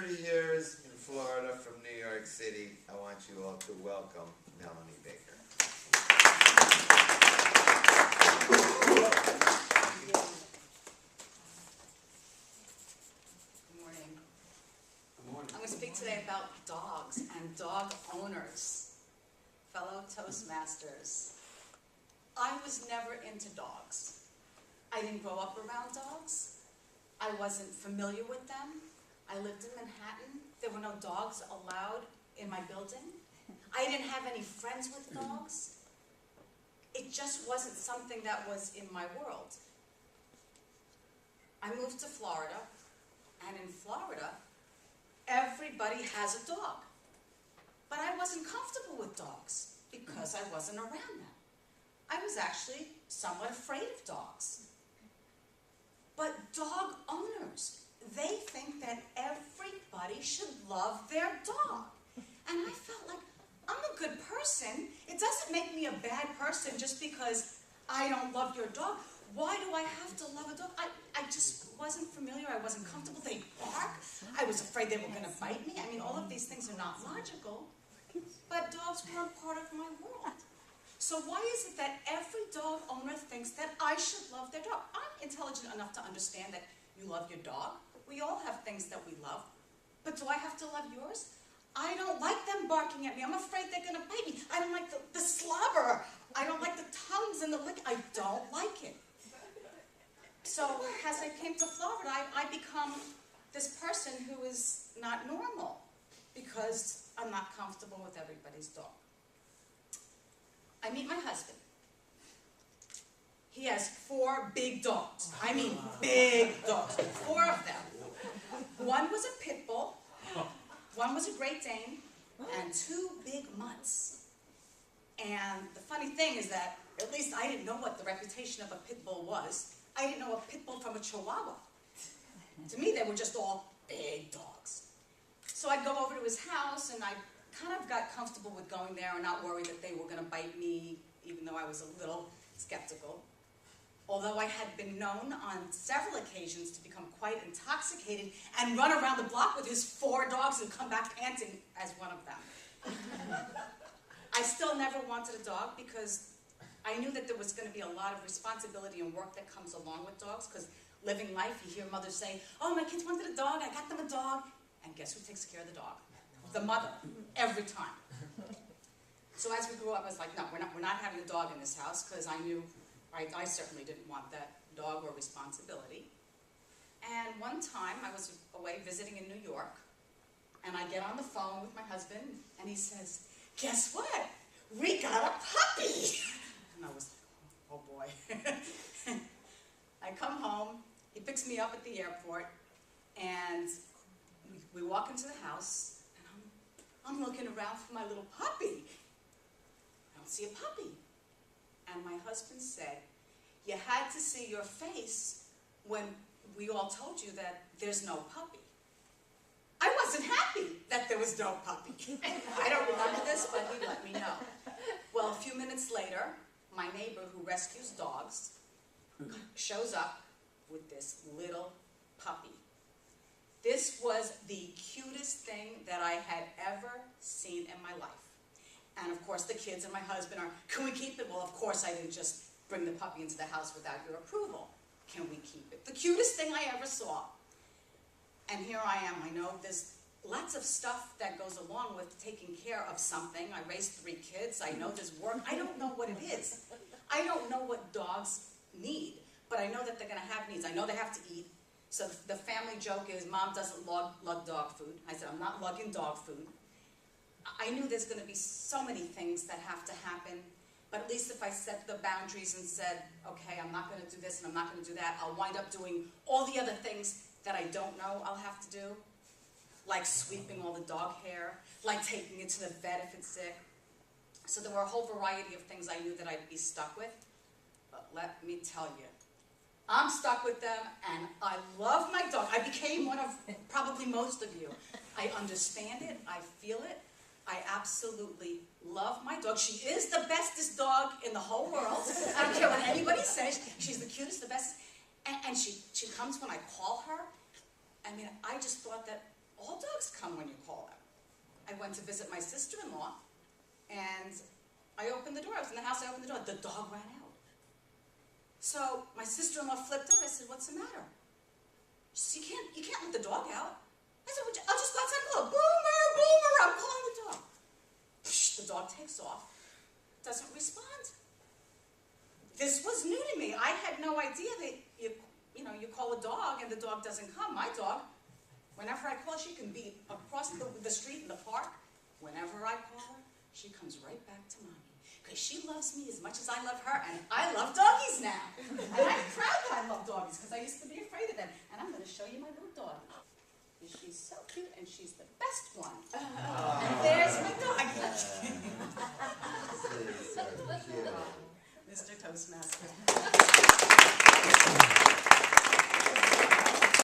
30 years in Florida from New York City, I want you all to welcome Melanie Baker. Good morning. I'm going to speak today about dogs and dog owners. Fellow Toastmasters, I was never into dogs. I didn't grow up around dogs. I wasn't familiar with them. I lived in Manhattan. There were no dogs allowed in my building. I didn't have any friends with dogs. It just wasn't something that was in my world. I moved to Florida, and in Florida, everybody has a dog. But I wasn't comfortable with dogs because I wasn't around them. I was actually somewhat afraid of dogs. But dog owners, they think that everybody should love their dog. And I felt like, I'm a good person. It doesn't make me a bad person just because I don't love your dog. Why do I have to love a dog? I just wasn't familiar. I wasn't comfortable. They bark. I was afraid they were going to bite me. I mean, all of these things are not logical. But dogs weren't part of my world. So why is it that every dog owner thinks that I should love their dog? I'm intelligent enough to understand that you love your dog. We all have things that we love. But do I have to love yours? I don't like them barking at me. I'm afraid they're going to bite me. I don't like the slobber. I don't like the tongues and the lick. I don't like it. So as I came to Florida, I become this person who is not normal because I'm not comfortable with everybody's dog. I meet my husband. He has 4 big dogs. I mean big dogs, 4 of them. One was a pit bull, one was a Great Dane, and 2 big mutts. And the funny thing is that, at least I didn't know what the reputation of a pit bull was. I didn't know a pit bull from a chihuahua. To me, they were just all big dogs. So I'd go over to his house, and I kind of got comfortable with going there and not worried that they were going to bite me, even though I was a little skeptical. Although I had been known on several occasions to become quite intoxicated and run around the block with his 4 dogs and come back panting as one of them. I still never wanted a dog because I knew that there was going to be a lot of responsibility and work that comes along with dogs, because living life, you hear mothers say, oh, my kids wanted a dog, I got them a dog. And guess who takes care of the dog? The mother, every time. So as we grew up, I was like, no, we're not having a dog in this house, because I knew I certainly didn't want that dog or responsibility. And one time I was away visiting in New York, and I get on the phone with my husband, and he says, guess what? We got a puppy! And I was like, oh boy. I come home, he picks me up at the airport, and we walk into the house, and I'm looking around for my little puppy. I don't see a puppy. And my husband said, you had to see your face when we all told you that there's no puppy. I wasn't happy that there was no puppy. I don't remember this, but he let me know. Well, a few minutes later, my neighbor who rescues dogs shows up with this little puppy. This was the cutest thing that I had ever seen in my life. And of course the kids and my husband are, can we keep it? Well, of course I didn't just bring the puppy into the house without your approval. Can we keep it? The cutest thing I ever saw. And here I am. I know there's lots of stuff that goes along with taking care of something. I raised 3 kids. I know there's work. I don't know what it is. I don't know what dogs need, but I know that they're going to have needs. I know they have to eat. So the family joke is, Mom doesn't lug dog food. I said, I'm not lugging dog food. I knew there's going to be so many things that have to happen, but at least if I set the boundaries and said, okay, I'm not going to do this and I'm not going to do that, I'll wind up doing all the other things that I don't know I'll have to do, like sweeping all the dog hair, like taking it to the vet if it's sick. So there were a whole variety of things I knew that I'd be stuck with, but let me tell you, I'm stuck with them, and I love my dog. I became one of probably most of you. I understand it. I feel it. I absolutely love my dog. She is the bestest dog in the whole world. I don't care what anybody says. She's the cutest, the best. And she comes when I call her. I mean, I just thought that all dogs come when you call them. I went to visit my sister-in-law, and I opened the door. I was in the house, I opened the door. The dog ran out. So my sister-in-law flipped out. I said, what's the matter? She said, you can't let the dog out. I said, well, I'll just go outside and call. Boomer, Boomer, I'm calling the dog. The dog takes off, doesn't respond. This was new to me. I had no idea that you call a dog and the dog doesn't come. My dog, whenever I call, she can be across the street in the park. Whenever I call her, she comes right back to mommy. Because she loves me as much as I love her, and I love doggies now. And I'm proud that I love doggies, because I used to be afraid of them. And I'm going to show you my little dog. She's so cute, and she's the best one. And there's my dog. Mr. Toastmaster.